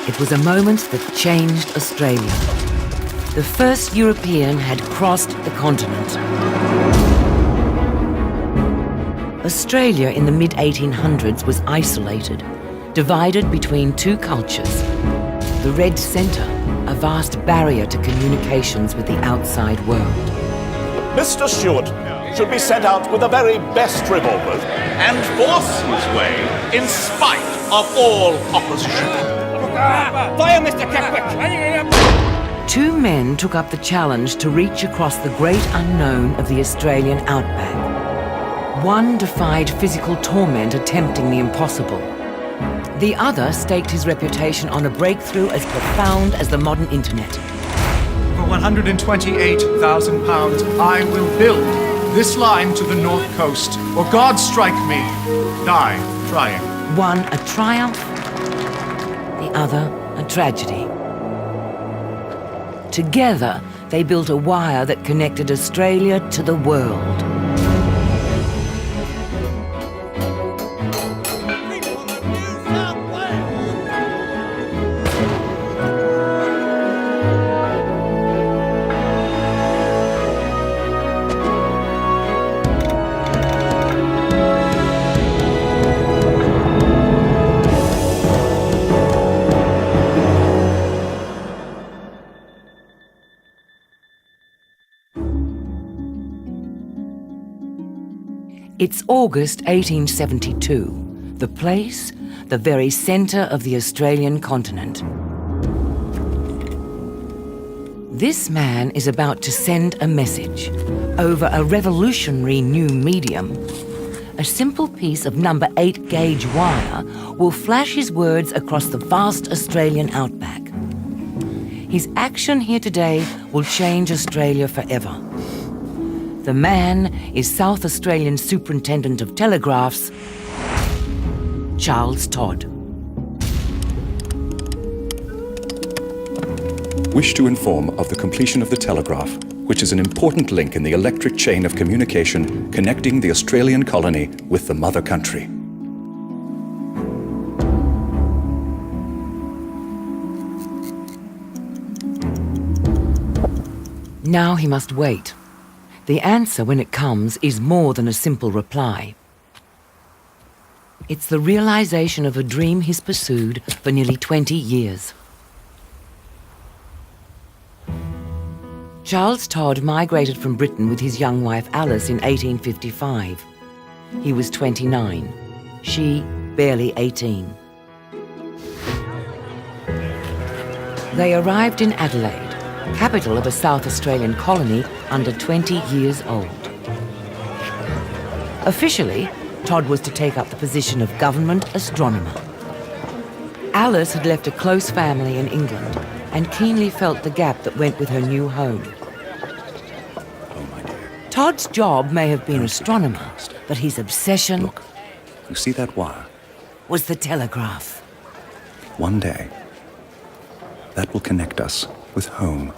It was a moment that changed Australia. The first European had crossed the continent. Australia in the mid-1800s was isolated, divided between two cultures. The Red Centre, a vast barrier to communications with the outside world. Mr. Stewart should be sent out with the very best revolvers and force his way in spite of all opposition. Fire, Mr. Keckwick! Two men took up the challenge to reach across the great unknown of the Australian outback. One defied physical torment attempting the impossible. The other staked his reputation on a breakthrough as profound as the modern internet. For £128,000, I will build this line to the north coast, or God strike me, die trying. One a triumph, the other a tragedy. Together, they built a wire that connected Australia to the world. It's August 1872. The place, the very centre of the Australian continent. This man is about to send a message over a revolutionary new medium. A simple piece of number 8 gauge wire will flash his words across the vast Australian outback. His action here today will change Australia forever. The man is South Australian Superintendent of Telegraphs, Charles Todd. Wish to inform of the completion of the telegraph, which is an important link in the electric chain of communication connecting the Australian colony with the mother country. Now he must wait. The answer, when it comes, is more than a simple reply. It's the realization of a dream he's pursued for nearly 20 years. Charles Todd migrated from Britain with his young wife Alice in 1855. He was 29, she barely 18. They arrived in Adelaide, capital of a South Australian colony under 20 years old. Officially, Todd was to take up the position of government astronomer. Alice had left a close family in England and keenly felt the gap that went with her new home. Oh, my dear. Todd's job may have been astronomer, but his obsession Look, you see that wire? was the telegraph. One day, that will connect us with home.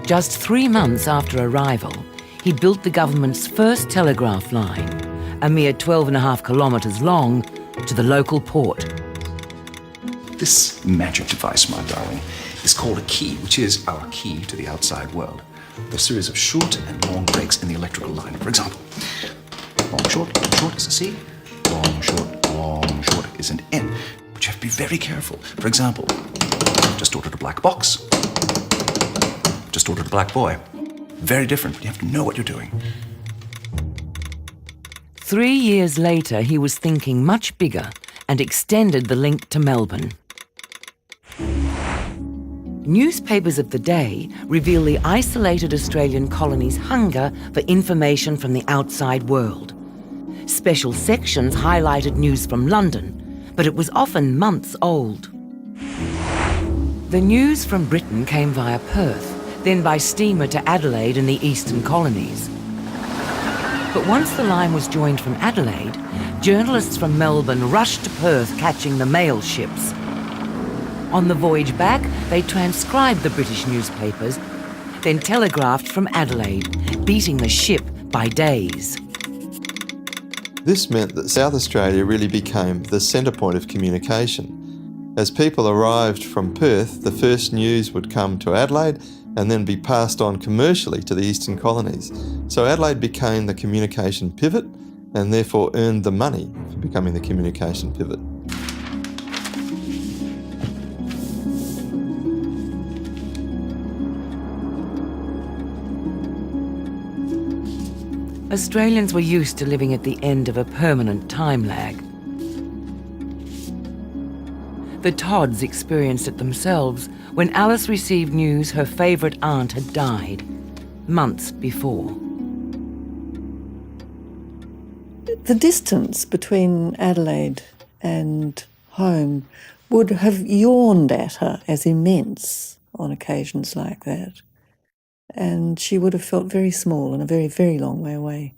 Just 3 months after arrival, he built the government's first telegraph line, a mere 12.5 kilometres long, to the local port. This magic device, my darling, is called a key, which is our key to the outside world. The series of short and long breaks in the electrical line. For example, long, short is a C, long, short is an N. But you have to be very careful. For example, just ordered a black box, just ordered a black boy. Very different. You have to know what you're doing. 3 years later, he was thinking much bigger and extended the link to Melbourne. Newspapers of the day reveal the isolated Australian colony's hunger for information from the outside world. Special sections highlighted news from London, but it was often months old. The news from Britain came via Perth, then by steamer to Adelaide and the eastern colonies. But once the line was joined from Adelaide, journalists from Melbourne rushed to Perth catching the mail ships. On the voyage back, they transcribed the British newspapers, then telegraphed from Adelaide, beating the ship by days. This meant that South Australia really became the centre point of communication. As people arrived from Perth, the first news would come to Adelaide and then be passed on commercially to the eastern colonies. So Adelaide became the communication pivot and therefore earned the money for becoming the communication pivot. Australians were used to living at the end of a permanent time lag. The Todds experienced it themselves when Alice received news her favourite aunt had died months before. The distance between Adelaide and home would have yawned at her as immense on occasions like that. And she would have felt very small and a very, very long way away.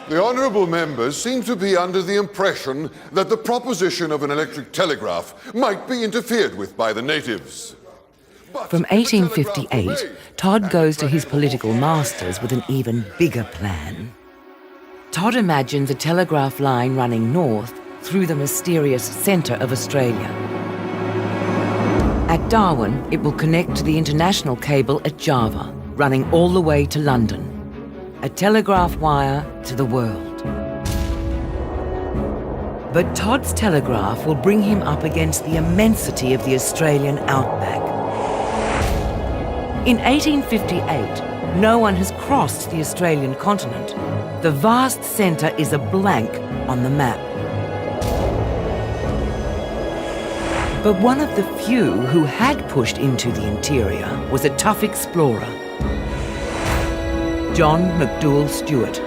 The honourable members seem to be under the impression that the proposition of an electric telegraph might be interfered with by the natives. From 1858, Todd goes to his political masters with an even bigger plan. Todd imagines a telegraph line running north through the mysterious centre of Australia. At Darwin, it will connect to the international cable at Java, running all the way to London. A telegraph wire to the world. But Todd's telegraph will bring him up against the immensity of the Australian outback. In 1858, no one has crossed the Australian continent. The vast centre is a blank on the map. But one of the few who had pushed into the interior was a tough explorer, John McDouall Stuart.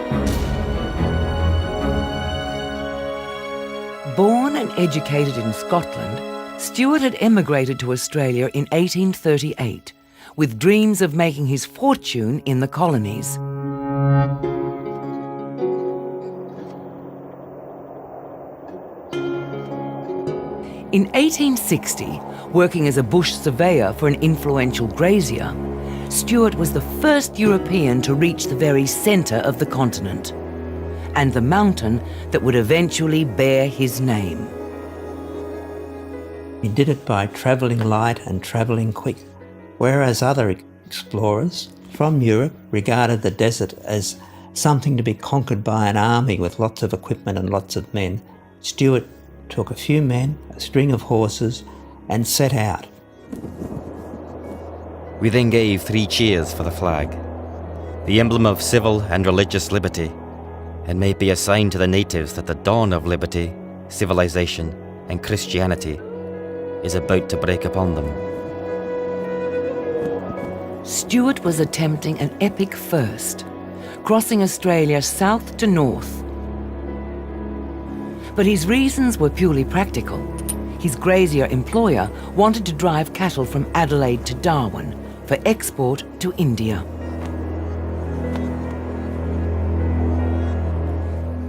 Born and educated in Scotland, Stuart had emigrated to Australia in 1838 with dreams of making his fortune in the colonies. In 1860, working as a bush surveyor for an influential grazier, Stuart was the first European to reach the very centre of the continent, and the mountain that would eventually bear his name. He did it by travelling light and travelling quick, whereas other explorers from Europe regarded the desert as something to be conquered by an army with lots of equipment and lots of men. Stuart took a few men, a string of horses, and set out. We then gave 3 cheers for the flag, the emblem of civil and religious liberty, and may be a sign to the natives that the dawn of liberty, civilization, and Christianity is about to break upon them. Stuart was attempting an epic first, crossing Australia south to north. But his reasons were purely practical. His grazier employer wanted to drive cattle from Adelaide to Darwin for export to India.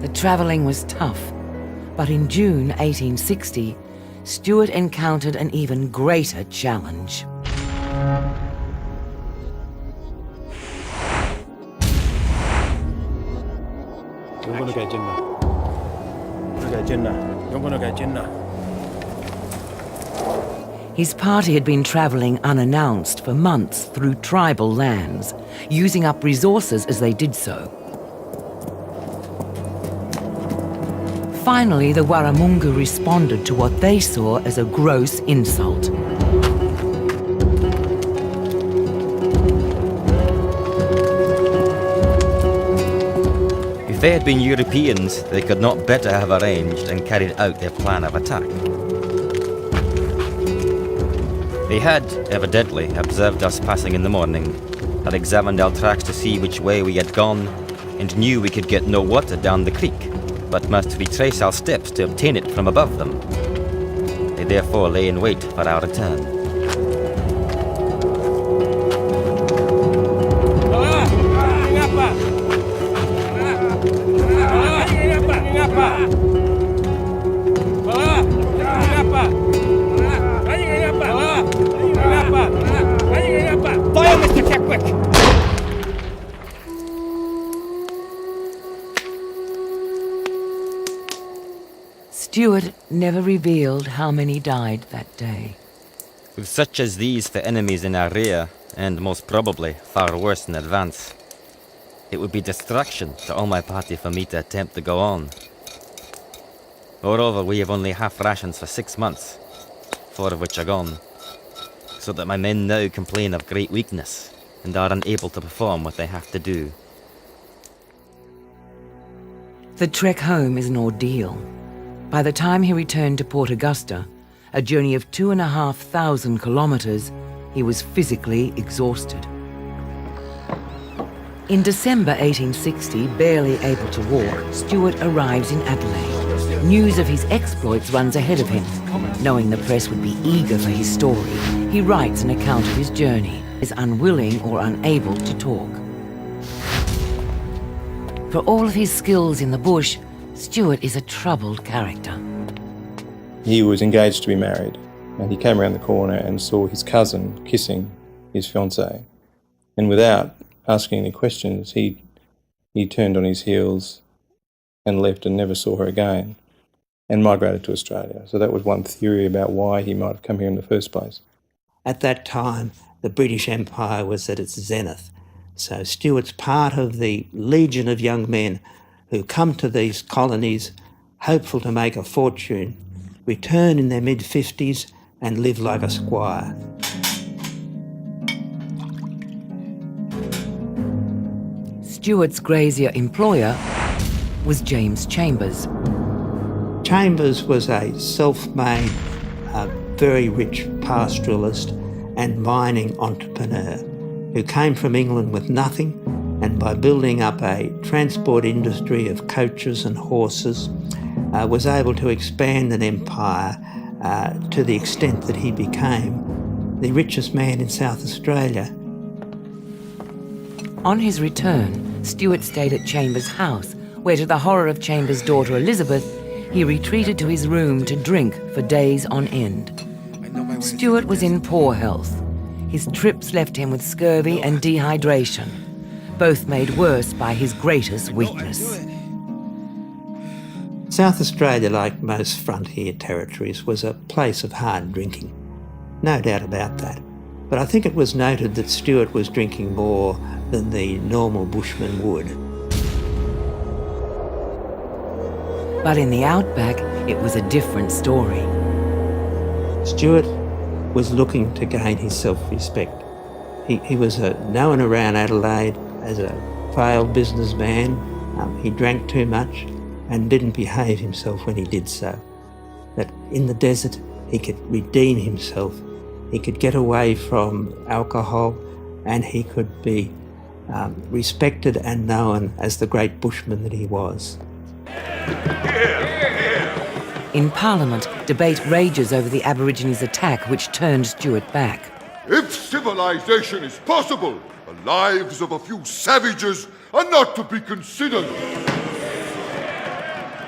The travelling was tough, but in June 1860, Stuart encountered an even greater challenge. You're gonna get Jinnah. You're gonna get Jinnah. His party had been travelling unannounced for months through tribal lands, using up resources as they did so. Finally, the Warramunga responded to what they saw as a gross insult. If they had been Europeans, they could not better have arranged and carried out their plan of attack. They had, evidently, observed us passing in the morning, had examined our tracks to see which way we had gone, and knew we could get no water down the creek, but must retrace our steps to obtain it from above them. They therefore lay in wait for our return. Fire, Mr. Keckwick! Stuart never revealed how many died that day. With such as these for enemies in our rear, and most probably far worse in advance, it would be distraction to all my party for me to attempt to go on. Moreover, we have only half rations for 6 months, 4 of which are gone, so that my men now complain of great weakness and are unable to perform what they have to do. The trek home is an ordeal. By the time he returned to Port Augusta, a journey of 2,500 kilometres, he was physically exhausted. In December 1860, barely able to walk, Stuart arrives in Adelaide. News of his exploits runs ahead of him. Knowing the press would be eager for his story, he writes an account of his journey, is unwilling or unable to talk. For all of his skills in the bush, Stuart is a troubled character. He was engaged to be married, and he came around the corner and saw his cousin kissing his fiancée. And without asking any questions, he turned on his heels and left and never saw her again and migrated to Australia. So that was one theory about why he might have come here in the first place. At that time, the British Empire was at its zenith. So Stuart's part of the legion of young men who come to these colonies hopeful to make a fortune, return in their mid-50s and live like a squire. Stuart's grazier employer was James Chambers. Chambers was a self-made, very rich pastoralist and mining entrepreneur who came from England with nothing, and by building up a transport industry of coaches and horses, was able to expand an empire to the extent that he became the richest man in South Australia. On his return, Stuart stayed at Chambers' house, where to the horror of Chambers' daughter Elizabeth, he retreated to his room to drink for days on end. Stuart was in poor health. His trips left him with scurvy and dehydration, both made worse by his greatest weakness. South Australia, like most frontier territories, was a place of hard drinking. No doubt about that. But I think it was noted that Stuart was drinking more than the normal bushman would. But in the outback, it was a different story. Stuart was looking to gain his self-respect. He was known around Adelaide as a failed businessman. He drank too much and didn't behave himself when he did so. That in the desert, he could redeem himself. He could get away from alcohol, and he could be respected and known as the great bushman that he was. In Parliament, debate rages over the Aborigines' attack, which turned Stuart back. If civilization is possible, the lives of a few savages are not to be considered.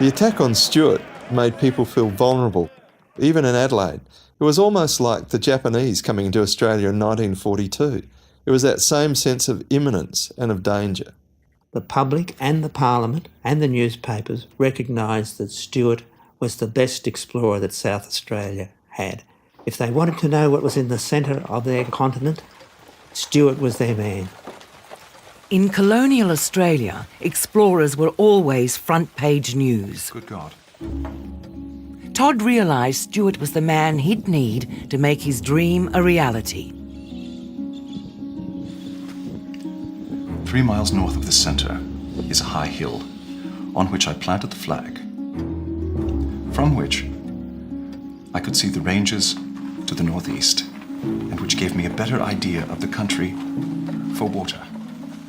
The attack on Stuart made people feel vulnerable, even in Adelaide. It was almost like the Japanese coming into Australia in 1942. It was that same sense of imminence and of danger. The public and the Parliament and the newspapers recognised that Stuart was the best explorer that South Australia had. If they wanted to know what was in the centre of their continent, Stuart was their man. In colonial Australia, explorers were always front-page news. Good God. Todd realised Stuart was the man he'd need to make his dream a reality. 3 miles north of the centre is a high hill on which I planted the flag, from which I could see the ranges to the northeast, and which gave me a better idea of the country for water.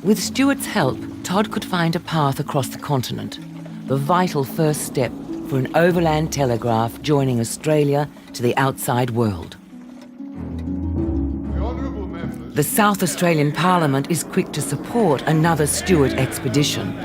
With Stuart's help, Todd could find a path across the continent, the vital first step for an overland telegraph joining Australia to the outside world. The South Australian Parliament is quick to support another Stuart expedition.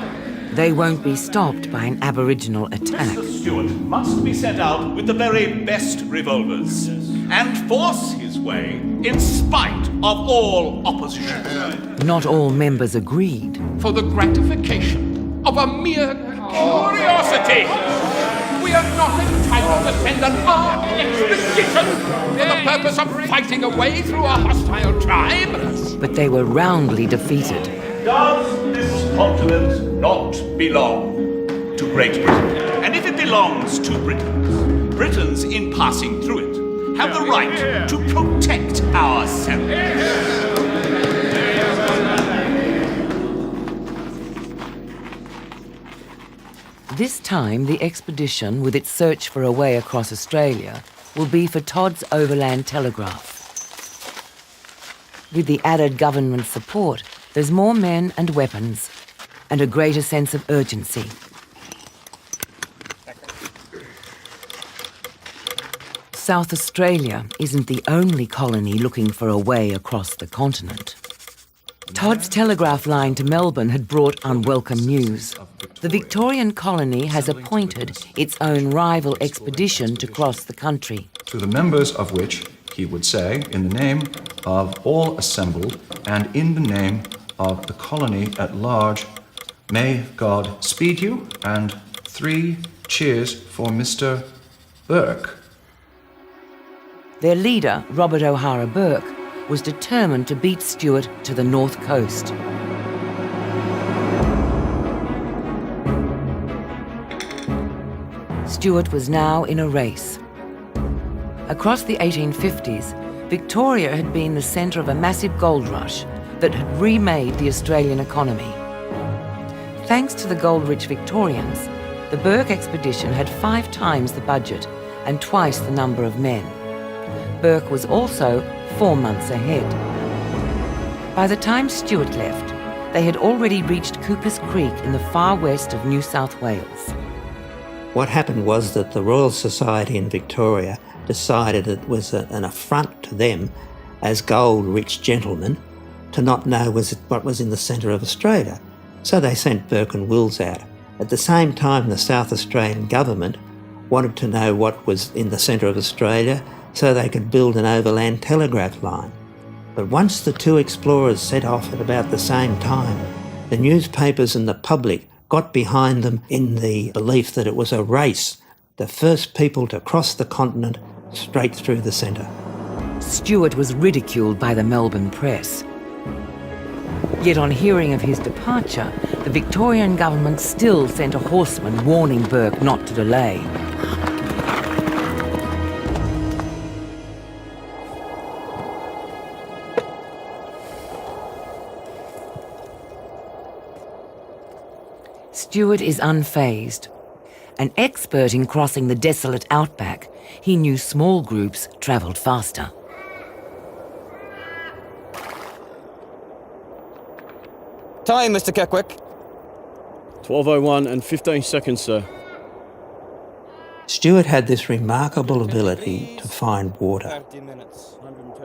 They won't be stopped by an Aboriginal attack. Stuart must be sent out with the very best revolvers and force his way in spite of all opposition. Not all members agreed. For the gratification of a mere Curiosity! We are not entitled to send an armed expedition for the purpose of fighting a way through a hostile tribe. But they were roundly defeated. Does this continent not belong to Great Britain? And if it belongs to Britons, Britons in passing through it have the right to protect ourselves. This time, the expedition, with its search for a way across Australia, will be for Todd's overland telegraph. With the added government support, there's more men and weapons, and a greater sense of urgency. South Australia isn't the only colony looking for a way across the continent. Todd's telegraph line to Melbourne had brought unwelcome news. The Victorian colony has appointed its own rival expedition to cross the country. To the members of which he would say, in the name of all assembled and in the name of the colony at large, may God speed you, and 3 cheers for Mr. Burke. Their leader, Robert O'Hara Burke, was determined to beat Stuart to the north coast. Stuart was now in a race. Across the 1850s, Victoria had been the centre of a massive gold rush that had remade the Australian economy. Thanks to the gold-rich Victorians, the Burke expedition had 5 times the budget and twice the number of men. Burke was also 4 months ahead. By the time Stuart left, they had already reached Cooper's Creek in the far west of New South Wales. What happened was that the Royal Society in Victoria decided it was an affront to them as gold-rich gentlemen to not know what was in the centre of Australia. So they sent Burke and Wills out. At the same time, the South Australian government wanted to know what was in the centre of Australia so they could build an overland telegraph line. But once the 2 explorers set off at about the same time, the newspapers and the public got behind them in the belief that it was a race, the first people to cross the continent straight through the centre. Stuart was ridiculed by the Melbourne press. Yet on hearing of his departure, the Victorian government still sent a horseman warning Burke not to delay. Stuart is unfazed. An expert in crossing the desolate outback, he knew small groups travelled faster. Time, Mr. Keckwick. 12:01 and 15 seconds, sir. Stuart had this remarkable ability to find water.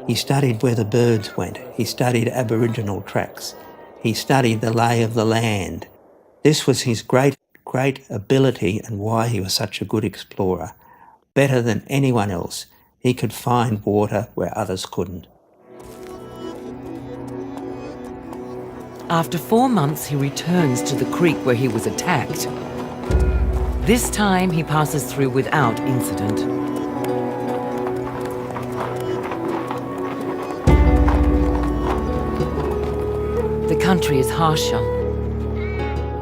He studied where the birds went. He studied Aboriginal tracks. He studied the lay of the land. This was his great ability and why he was such a good explorer. Better than anyone else, he could find water where others couldn't. After 4 months, he returns to the creek where he was attacked. This time, he passes through without incident. The country is harsher,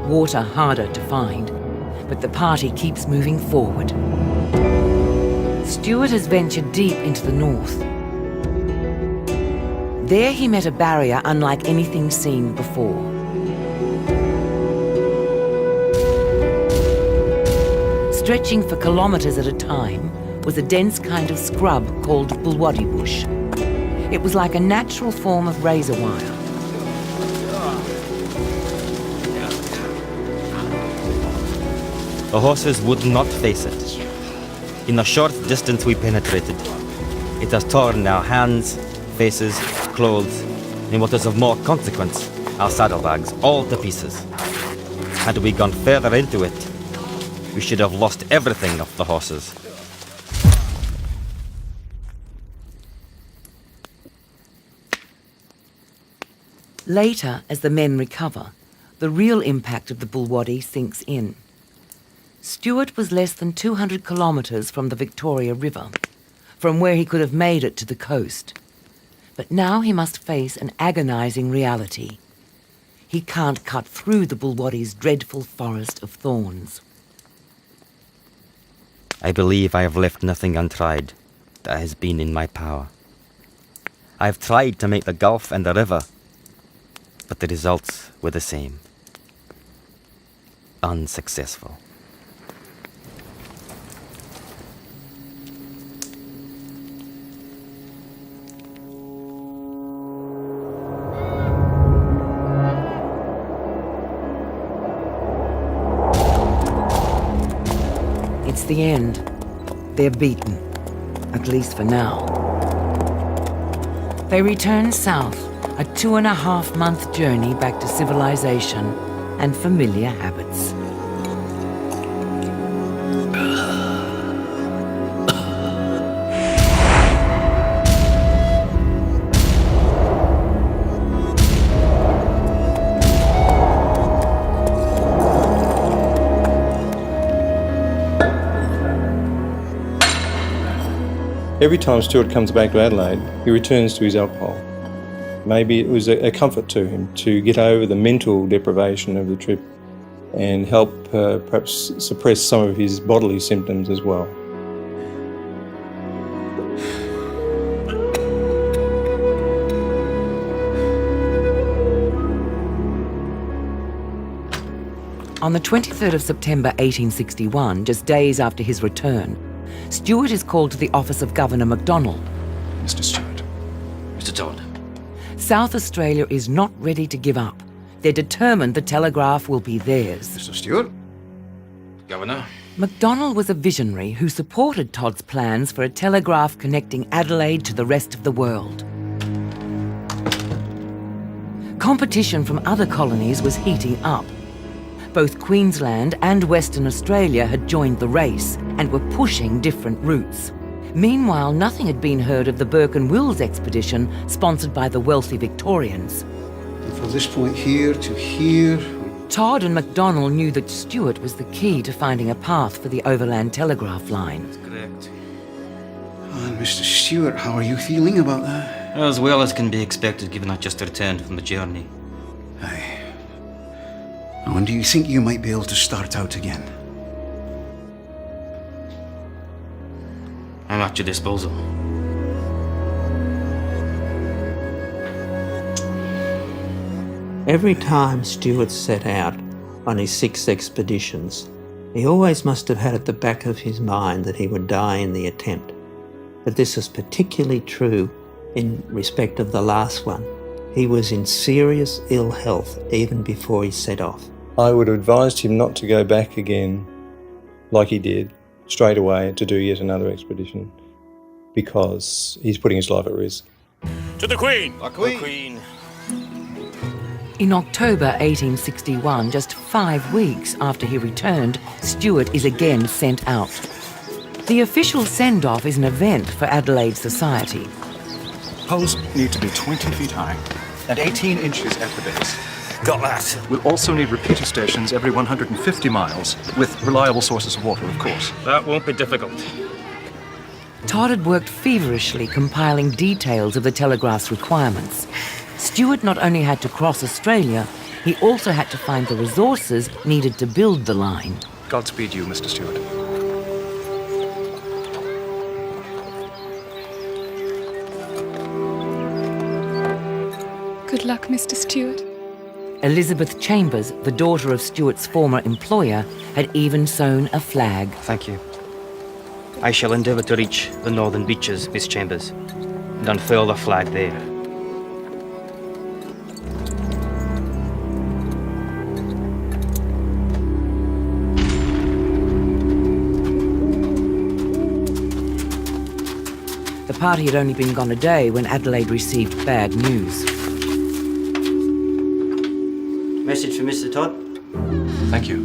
water harder to find, but the party keeps moving forward. Stuart has ventured deep into the north. There he met a barrier unlike anything seen before. Stretching for kilometres at a time was a dense kind of scrub called bulwaddy bush. It was like a natural form of razor wire. The horses would not face it. In the short distance we penetrated, it has torn our hands, faces, clothes, and what is of more consequence, our saddlebags, all to pieces. Had we gone further into it, we should have lost everything of the horses. Later, as the men recover, the real impact of the bulwaddy sinks in. Stuart was less than 200 kilometres from the Victoria River, from where he could have made it to the coast. But now he must face an agonising reality. He can't cut through the Bulwadi's dreadful forest of thorns. I believe I have left nothing untried that has been in my power. I have tried to make the Gulf and the river, but the results were the same. Unsuccessful. It's the end. They're beaten, at least for now. They return south, a 2.5-month journey back to civilization and familiar habits. Every time Stuart comes back to Adelaide, he returns to his alcohol. Maybe it was a comfort to him to get over the mental deprivation of the trip and help perhaps suppress some of his bodily symptoms as well. On the 23rd of September 1861, just days after his return, Stuart is called to the office of Governor MacDonald. Mr. Stuart. Mr. Todd. South Australia is not ready to give up. They're determined the telegraph will be theirs. Mr. Stuart. Governor. MacDonald was a visionary who supported Todd's plans for a telegraph connecting Adelaide to the rest of the world. Competition from other colonies was heating up. Both Queensland and Western Australia had joined the race and were pushing different routes. Meanwhile, nothing had been heard of the Burke and Wills expedition sponsored by the wealthy Victorians. And from this point here to here... Todd and MacDonald knew that Stuart was the key to finding a path for the overland telegraph line. That's correct. And Mr. Stuart, how are you feeling about that? As well as can be expected, given I just returned from the journey. Aye. When do you think you might be able to start out again? I'm at your disposal. Every time Stuart set out on his 6 expeditions, he always must have had at the back of his mind that he would die in the attempt. But this was particularly true in respect of the last one. He was in serious ill health even before he set off. I would have advised him not to go back again like he did straight away to do yet another expedition because he's putting his life at risk. To the Queen! The Queen! In October 1861, just 5 weeks after he returned, Stuart is again sent out. The official send-off is an event for Adelaide society. Poles need to be 20 feet high and 18 inches at the base. Got that. We'll also need repeater stations every 150 miles, with reliable sources of water, of course. That won't be difficult. Todd had worked feverishly compiling details of the telegraph's requirements. Stuart not only had to cross Australia, he also had to find the resources needed to build the line. Godspeed you, Mr. Stuart. Good luck, Mr. Stuart. Elizabeth Chambers, the daughter of Stuart's former employer, had even sewn a flag. Thank you. I shall endeavour to reach the northern beaches, Miss Chambers, and unfurl the flag there. The party had only been gone a day when Adelaide received bad news. Message for Mr. Todd. Thank you.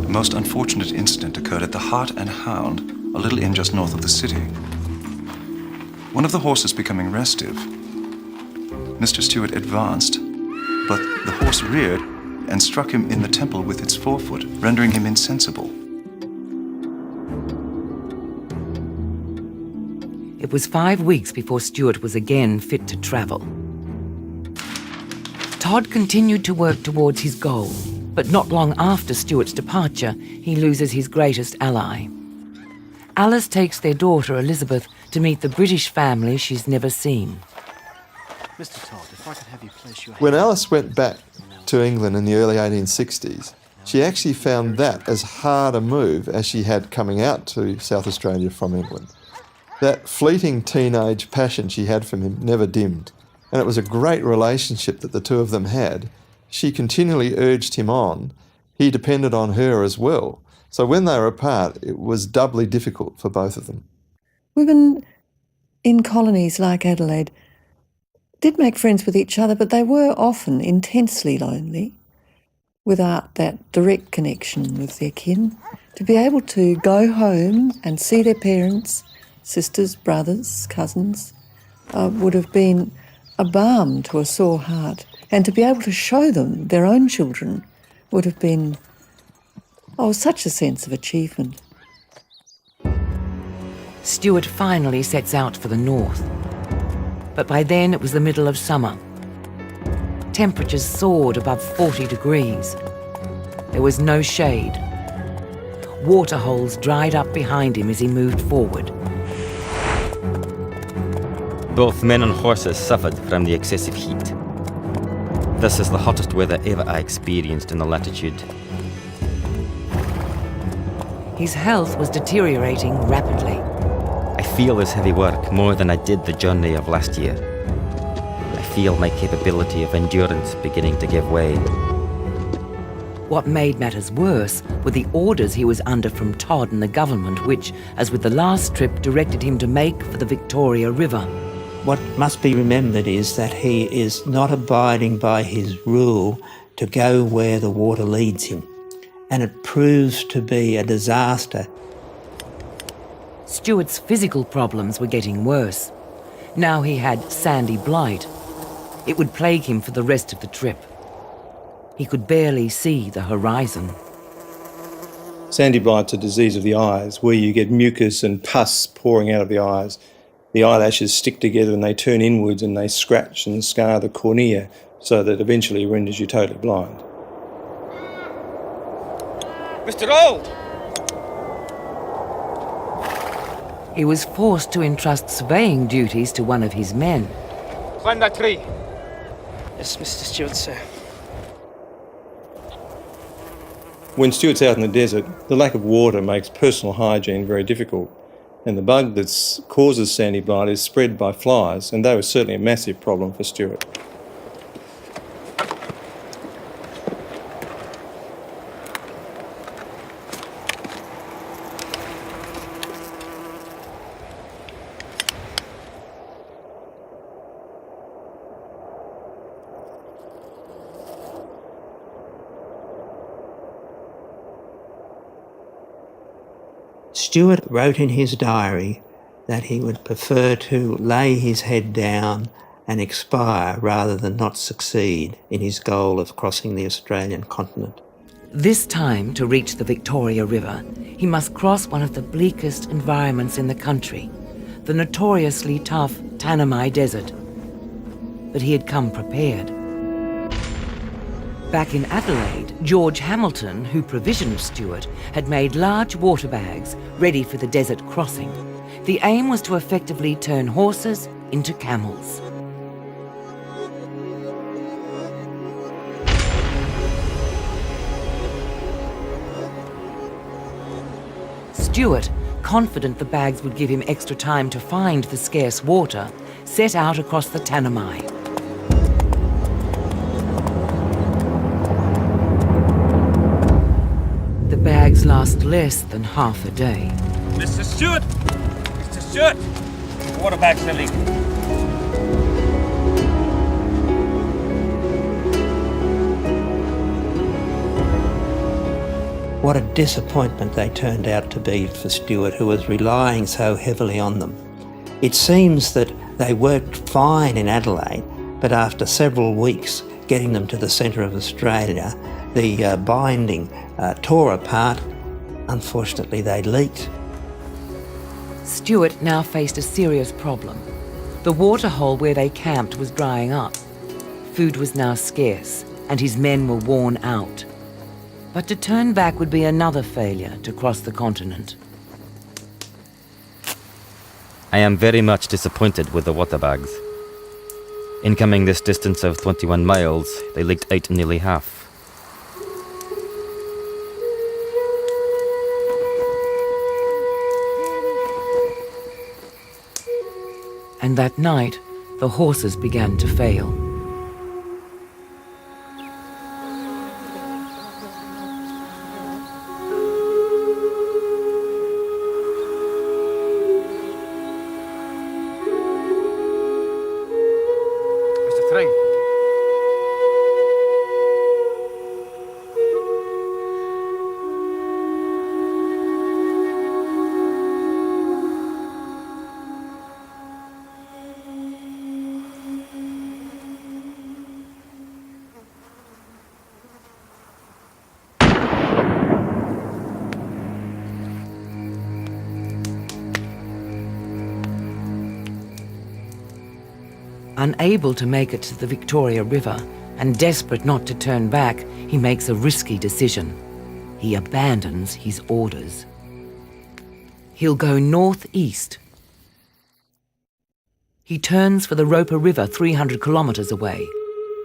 A most unfortunate incident occurred at the Hart and Hound, a little inn just north of the city. One of the horses becoming restive, Mr. Stewart advanced, but the horse reared and struck him in the temple with its forefoot, rendering him insensible. It was 5 weeks before Stewart was again fit to travel. Todd continued to work towards his goal, but not long after Stewart's departure, he loses his greatest ally. Alice takes their daughter, Elizabeth, to meet the British family she's never seen. Mr. Todd, if I could have you place your When Alice went back to England in the early 1860s, she actually found that as hard a move as she had coming out to South Australia from England. That fleeting teenage passion she had for him never dimmed, and it was a great relationship that the two of them had. She continually urged him on. He depended on her as well. So when they were apart, it was doubly difficult for both of them. Women in colonies like Adelaide did make friends with each other, but they were often intensely lonely without that direct connection with their kin. To be able to go home and see their parents, sisters, brothers, cousins, would have been a balm to a sore heart. And to be able to show them their own children would have been, such a sense of achievement. Stewart finally sets out for the north. But by then it was the middle of summer. Temperatures soared above 40 degrees. There was no shade. Waterholes dried up behind him as he moved forward. Both men and horses suffered from the excessive heat. This is the hottest weather ever I experienced in the latitude. His health was deteriorating rapidly. I feel this heavy work more than I did the journey of last year. I feel my capability of endurance beginning to give way. What made matters worse were the orders he was under from Todd and the government, which, as with the last trip, directed him to make for the Victoria River. What must be remembered is that he is not abiding by his rule to go where the water leads him, and it proves to be a disaster. Stewart's physical problems were getting worse. Now he had sandy blight. It would plague him for the rest of the trip. He could barely see the horizon. Sandy blight's a disease of the eyes where you get mucus and pus pouring out of the eyes. The eyelashes stick together and they turn inwards and they scratch and scar the cornea so that eventually renders you totally blind. Mr. Old! He was forced to entrust surveying duties to one of his men. Climb that tree. Yes, Mr. Stewart, sir. When Stewart's out in the desert, the lack of water makes personal hygiene very difficult. And the bug that causes sandy blight is spread by flies, and they were certainly a massive problem for Stewart. Stewart wrote in his diary that he would prefer to lay his head down and expire rather than not succeed in his goal of crossing the Australian continent. This time, to reach the Victoria River, he must cross one of the bleakest environments in the country, the notoriously tough Tanami Desert. But he had come prepared. Back in Adelaide, George Hamilton, who provisioned Stewart, had made large water bags ready for the desert crossing. The aim was to effectively turn horses into camels. Stewart, confident the bags would give him extra time to find the scarce water, set out across the Tanami. The bags last less than half a day. Mr. Stewart! Mr. Stewart! Water bags are leaking. What a disappointment they turned out to be for Stewart, who was relying so heavily on them. It seems that they worked fine in Adelaide, but after several weeks getting them to the centre of Australia, the binding tore apart. Unfortunately, they leaked. Stuart now faced a serious problem. The waterhole where they camped was drying up. Food was now scarce, and his men were worn out. But to turn back would be another failure to cross the continent. I am very much disappointed with the water bags. In coming this distance of 21 miles, they leaked out nearly half. And that night, the horses began to fail. Mr. Thring. Unable to make it to the Victoria River and desperate not to turn back, he makes a risky decision. He abandons his orders. He'll go northeast. He turns for the Roper River 300 kilometres away.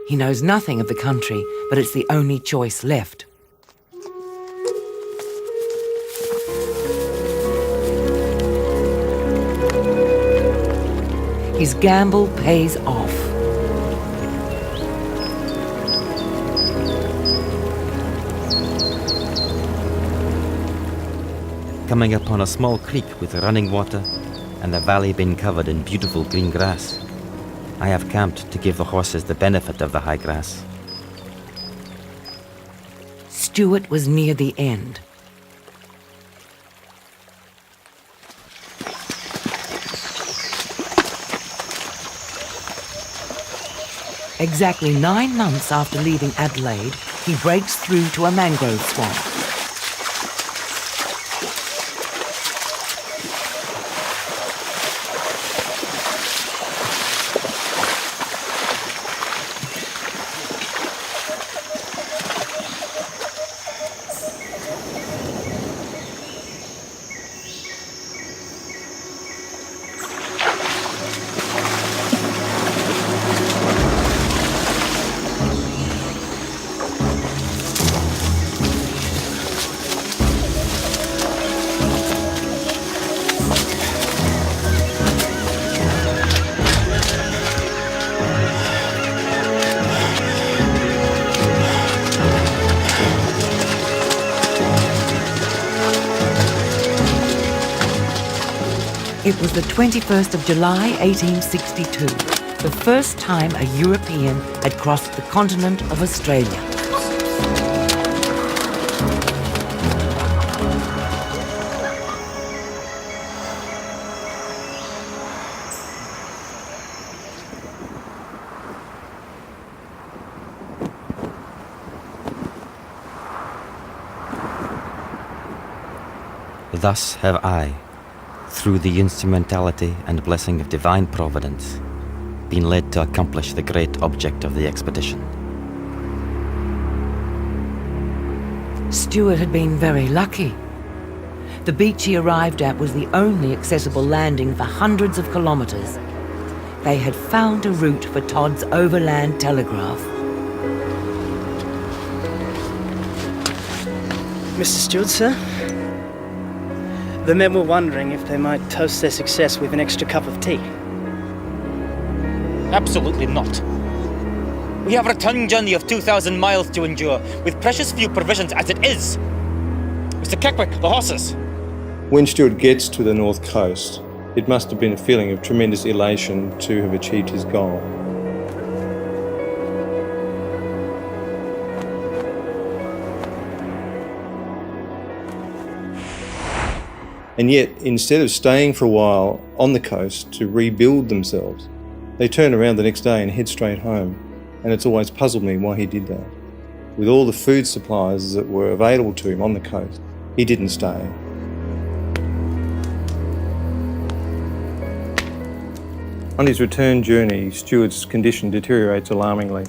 He knows nothing of the country, but it's the only choice left. His gamble pays off. Coming upon a small creek with running water and the valley being covered in beautiful green grass, I have camped to give the horses the benefit of the high grass. Stuart was near the end. Exactly 9 months after leaving Adelaide, he breaks through to a mangrove swamp. It was the 21st of July, 1862, the first time a European had crossed the continent of Australia. Thus have I, through the instrumentality and blessing of divine providence, been led to accomplish the great object of the expedition. Stuart had been very lucky. The beach he arrived at was the only accessible landing for hundreds of kilometres. They had found a route for Todd's overland telegraph. Mr. Stewart, sir? The men were wondering if they might toast their success with an extra cup of tea. Absolutely not. We have a return journey of 2,000 miles to endure, with precious few provisions as it is. Mr. Keckwick, the horses. When Stuart gets to the north coast, it must have been a feeling of tremendous elation to have achieved his goal. And yet, instead of staying for a while on the coast to rebuild themselves, they turn around the next day and head straight home. And it's always puzzled me why he did that. With all the food supplies that were available to him on the coast, he didn't stay. On his return journey, Stuart's condition deteriorates alarmingly.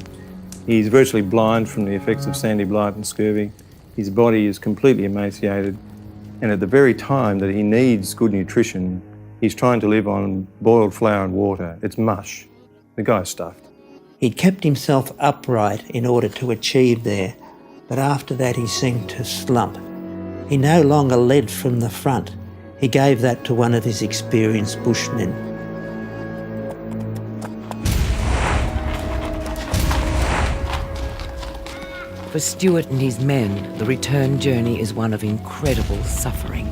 He's virtually blind from the effects of sandy blight and scurvy. His body is completely emaciated. And at the very time that he needs good nutrition, he's trying to live on boiled flour and water. It's mush. The guy's stuffed. He'd kept himself upright in order to achieve there, but after that he seemed to slump. He no longer led from the front. He gave that to one of his experienced bushmen. For Stuart and his men, the return journey is one of incredible suffering.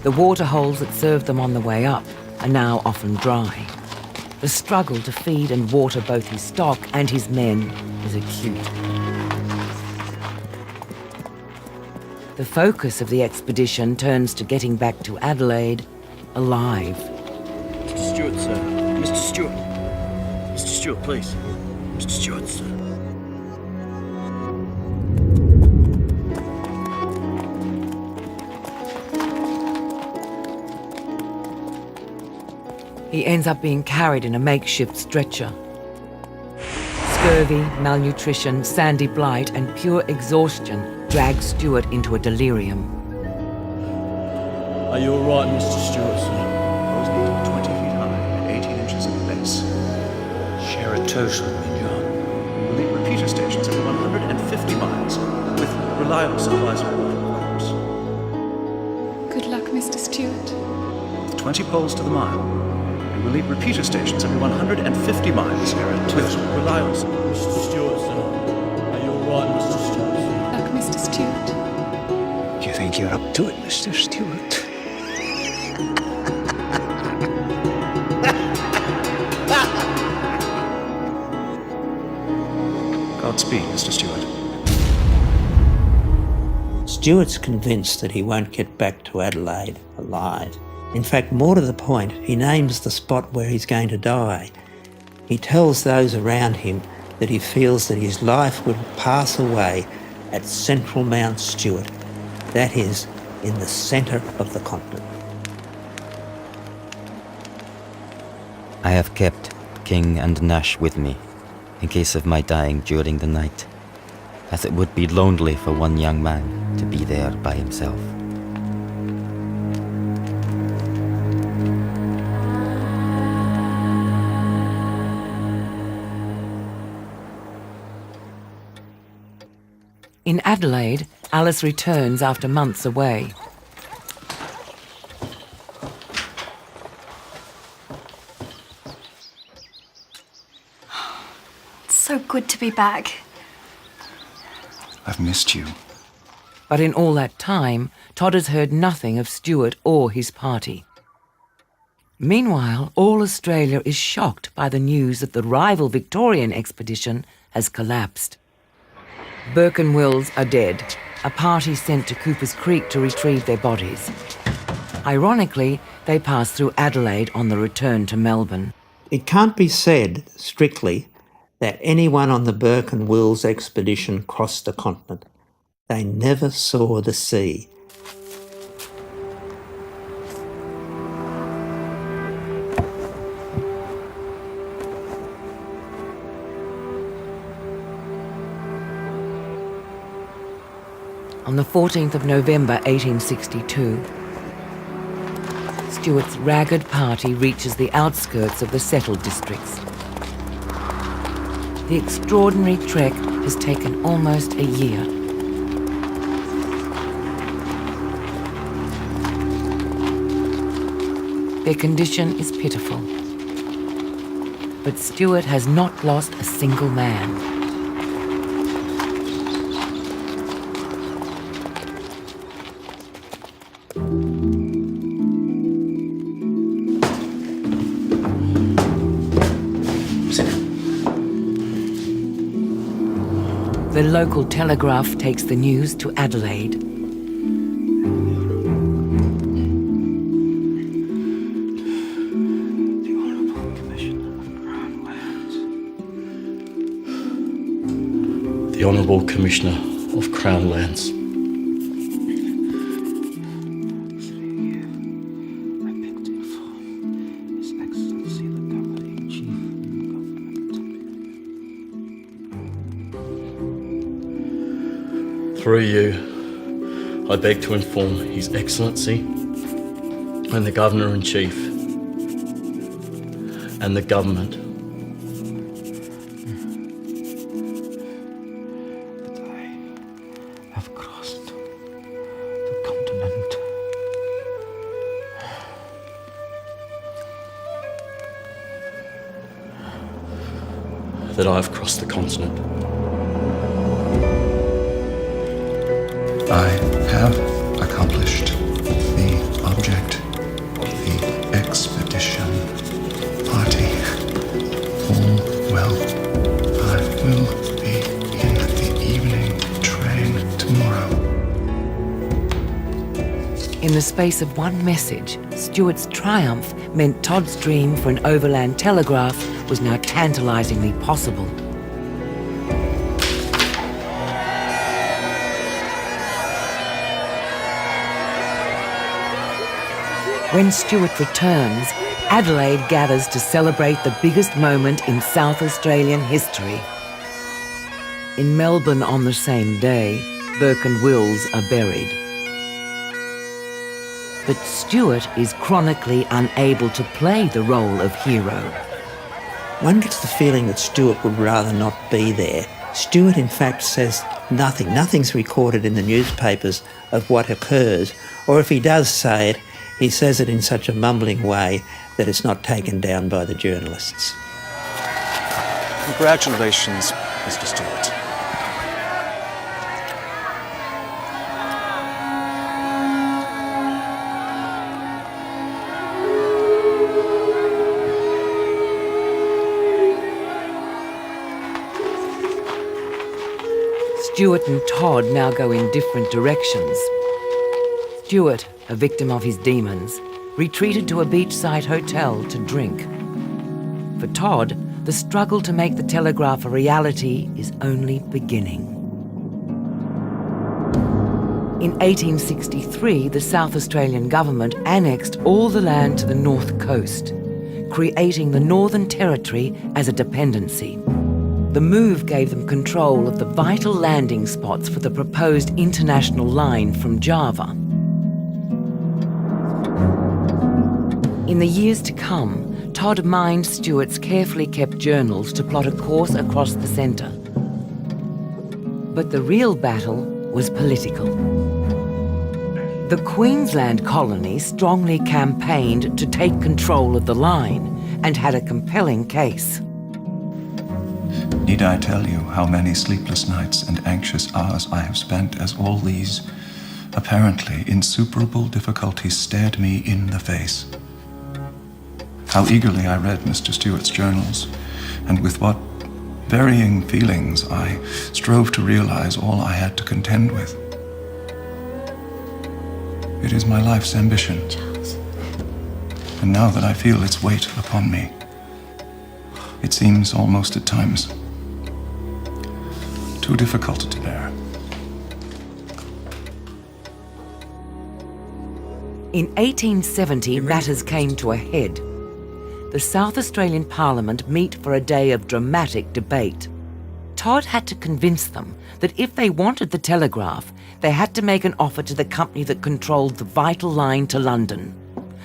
The waterholes that served them on the way up are now often dry. The struggle to feed and water both his stock and his men is acute. The focus of the expedition turns to getting back to Adelaide alive. Mr. Stewart, sir. Mr. Stewart. Mr. Stewart, please. Mr. Stewart, sir. He ends up being carried in a makeshift stretcher. Scurvy, malnutrition, sandy blight, and pure exhaustion drag Stuart into a delirium. Are you all right, Mr. Stewart, sir? I was nearly 20 feet high and 18 inches in base. Share a toast with me, John. We will need repeater stations every 150 miles, with reliable supplies of water, of course. Good luck, Mr. Stewart. With 20 poles to the mile. We will need repeater stations every 150 miles, with reliable supplies. Mr. Stewart, sir. Are you all right, Mr. Stewart? Good luck, Mr. Stewart. Do you think you're up to it, Mr. Stewart? Godspeed, Mr. Stewart. Stuart's convinced that he won't get back to Adelaide alive. In fact, more to the point, he names the spot where he's going to die. He tells those around him that he feels that his life would pass away at central Mount Stewart, that is, in the centre of the continent. I have kept King and Nash with me, in case of my dying during the night, as it would be lonely for one young man to be there by himself. In Adelaide, Alice returns after months away. It's so good to be back. I've missed you. But in all that time, Todd has heard nothing of Stuart or his party. Meanwhile, all Australia is shocked by the news that the rival Victorian expedition has collapsed. Burke and Wills are dead, a party sent to Cooper's Creek to retrieve their bodies. Ironically, they pass through Adelaide on the return to Melbourne. It can't be said, strictly, that anyone on the Burke and Wills expedition crossed the continent. They never saw the sea. On the 14th of November 1862, Stuart's ragged party reaches the outskirts of the settled districts. The extraordinary trek has taken almost a year. Their condition is pitiful. But Stuart has not lost a single man. The local telegraph takes the news to Adelaide. the Honourable Commissioner of Crown Lands. Through you, I beg to inform His Excellency and the Governor-in-Chief and the Government that I have crossed the continent. That I have crossed the continent. I have accomplished the object of the expedition. Party, all well. I will be in the evening train tomorrow. In the space of one message, Stuart's triumph meant Todd's dream for an overland telegraph was now tantalisingly possible. When Stuart returns, Adelaide gathers to celebrate the biggest moment in South Australian history. In Melbourne on the same day, Burke and Wills are buried. But Stuart is chronically unable to play the role of hero. One gets the feeling that Stuart would rather not be there. Stuart, in fact, says nothing. Nothing's recorded in the newspapers of what occurs, or if he does say it, he says it in such a mumbling way that it's not taken down by the journalists. Congratulations, Mr. Stewart. Stuart and Todd now go in different directions. Stuart, a victim of his demons, retreated to a beachside hotel to drink. For Todd, the struggle to make the telegraph a reality is only beginning. In 1863, the South Australian government annexed all the land to the north coast, creating the Northern Territory as a dependency. The move gave them control of the vital landing spots for the proposed international line from Java. In the years to come, Todd mined Stuart's carefully kept journals to plot a course across the centre. But the real battle was political. The Queensland colony strongly campaigned to take control of the line and had a compelling case. Need I tell you how many sleepless nights and anxious hours I have spent as all these, apparently insuperable difficulties stared me in the face? How eagerly I read Mr. Stewart's journals, and with what varying feelings I strove to realize all I had to contend with. It is my life's ambition. And now that I feel its weight upon me, it seems almost at times too difficult to bear. In 1870, matters came to a head. The South Australian Parliament meet for a day of dramatic debate. Todd had to convince them that if they wanted the telegraph, they had to make an offer to the company that controlled the vital line to London.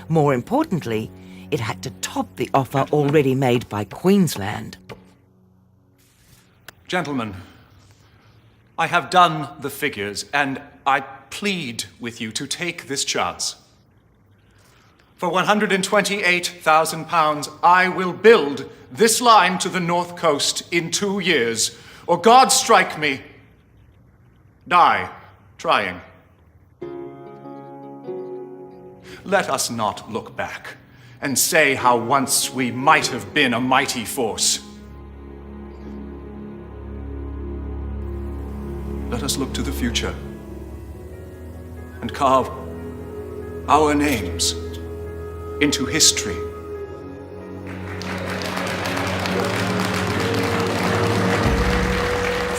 More importantly, it had to top the offer already made by Queensland. Gentlemen, I have done the figures, and I plead with you to take this chance. For £128,000, I will build this line to the north coast in 2 years, or God strike me, die trying. Let us not look back and say how once we might have been a mighty force. Let us look to the future and carve our names into history.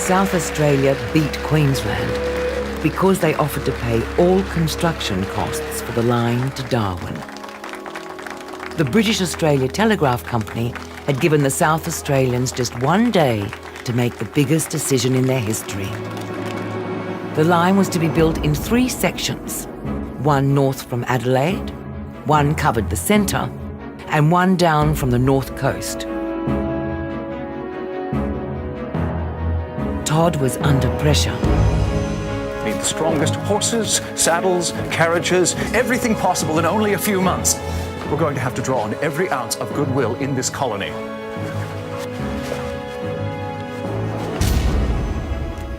South Australia beat Queensland because they offered to pay all construction costs for the line to Darwin. The British Australia Telegraph Company had given the South Australians just 1 day to make the biggest decision in their history. The line was to be built in 3 sections, one north from Adelaide, one covered the centre, and one down from the north coast. Todd was under pressure. Need the strongest horses, saddles, carriages, everything possible in only a few months. We're going to have to draw on every ounce of goodwill in this colony.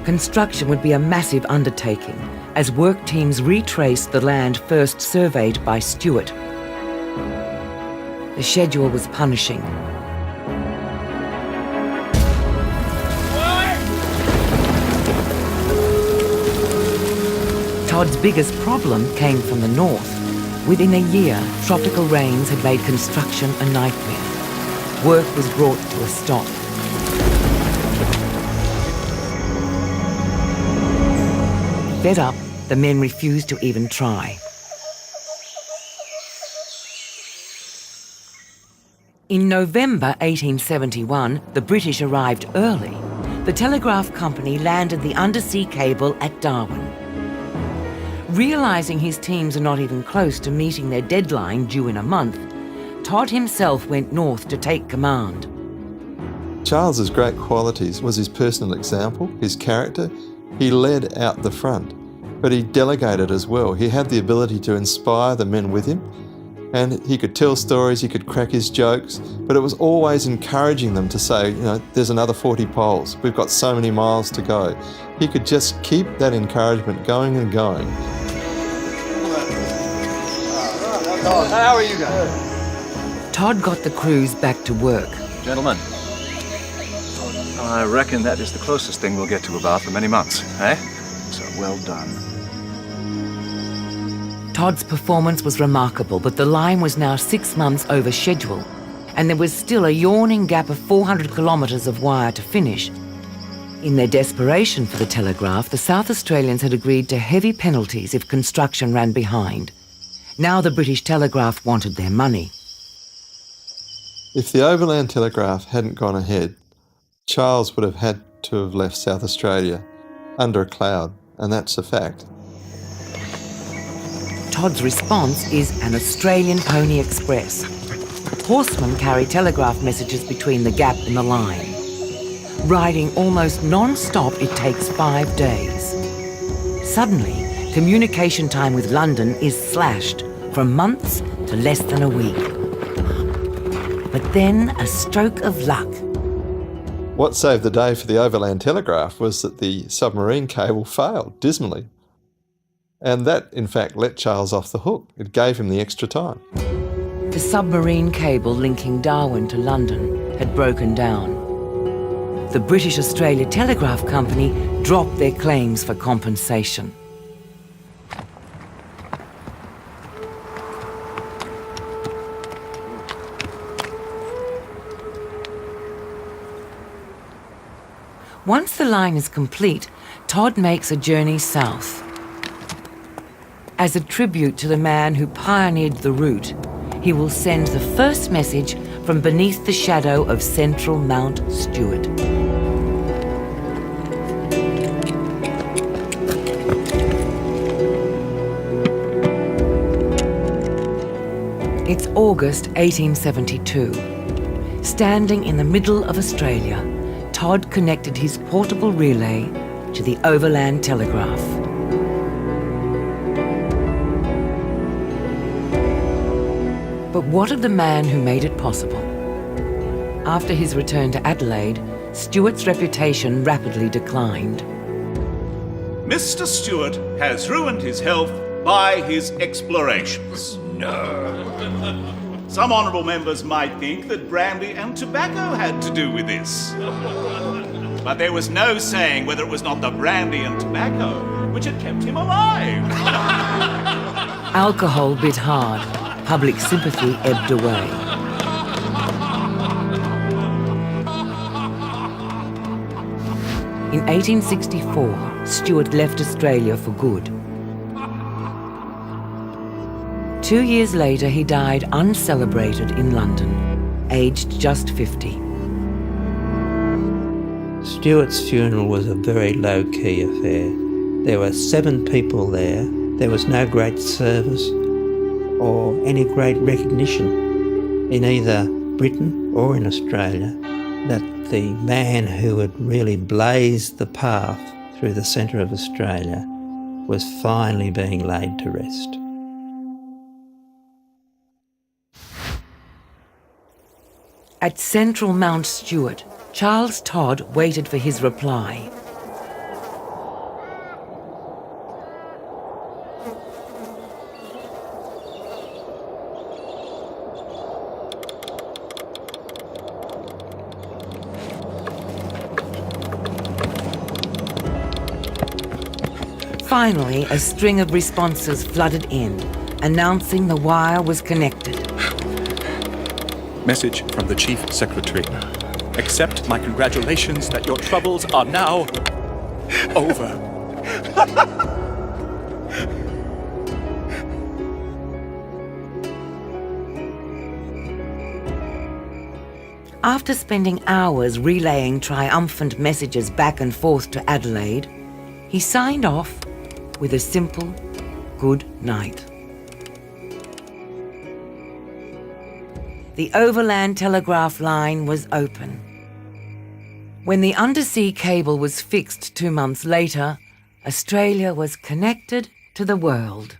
Construction would be a massive undertaking as work teams retraced the land first surveyed by Stewart. The schedule was punishing. Todd's biggest problem came from the north. Within a year, tropical rains had made construction a nightmare. Work was brought to a stop. Fed up, the men refused to even try. In November 1871, the British arrived early. The Telegraph Company landed the undersea cable at Darwin. Realising his teams are not even close to meeting their deadline due in a month, Todd himself went north to take command. Charles's great qualities was his personal example, his character. He led out the front, but he delegated as well. He had the ability to inspire the men with him, and he could tell stories, he could crack his jokes, but it was always encouraging them to say, you know, there's another 40 poles, we've got so many miles to go. He could just keep that encouragement going and going. How are you guys? Todd got the crews back to work. Gentlemen, I reckon that is the closest thing we'll get to a bath for many months, eh? So well done. Todd's performance was remarkable, but the line was now 6 months over schedule, and there was still a yawning gap of 400 kilometres of wire to finish. In their desperation for the telegraph, the South Australians had agreed to heavy penalties if construction ran behind. Now the British Telegraph wanted their money. If the Overland Telegraph hadn't gone ahead, Charles would have had to have left South Australia under a cloud, and that's a fact. Todd's response is an Australian Pony Express. Horsemen carry telegraph messages between the gap in the line. Riding almost non-stop, it takes 5 days. Suddenly, communication time with London is slashed from months to less than a week. But then a stroke of luck. What saved the day for the Overland Telegraph was that the submarine cable failed dismally. And that, in fact, let Charles off the hook. It gave him the extra time. The submarine cable linking Darwin to London had broken down. The British Australia Telegraph Company dropped their claims for compensation. Once the line is complete, Todd makes a journey south. As a tribute to the man who pioneered the route, he will send the first message from beneath the shadow of central Mount Stewart. It's August 1872. Standing in the middle of Australia, Todd connected his portable relay to the Overland Telegraph. But what of the man who made it possible? After his return to Adelaide, Stewart's reputation rapidly declined. Mr. Stewart has ruined his health by his explorations. No. Some honourable members might think that brandy and tobacco had to do with this. But there was no saying whether it was not the brandy and tobacco which had kept him alive. Alcohol bit hard. Public sympathy ebbed away. In 1864, Stuart left Australia for good. 2 years later, he died uncelebrated in London, aged just 50. Stuart's funeral was a very low-key affair. There were 7 people there. There was no great service or any great recognition in either Britain or in Australia that the man who had really blazed the path through the centre of Australia was finally being laid to rest. At Central Mount Stuart, Charles Todd waited for his reply. Finally, a string of responses flooded in, announcing the wire was connected. Message from the Chief Secretary. Accept my congratulations that your troubles are now over. After spending hours relaying triumphant messages back and forth to Adelaide, he signed off with a simple good night. The overland telegraph line was open. When the undersea cable was fixed 2 months later, Australia was connected to the world.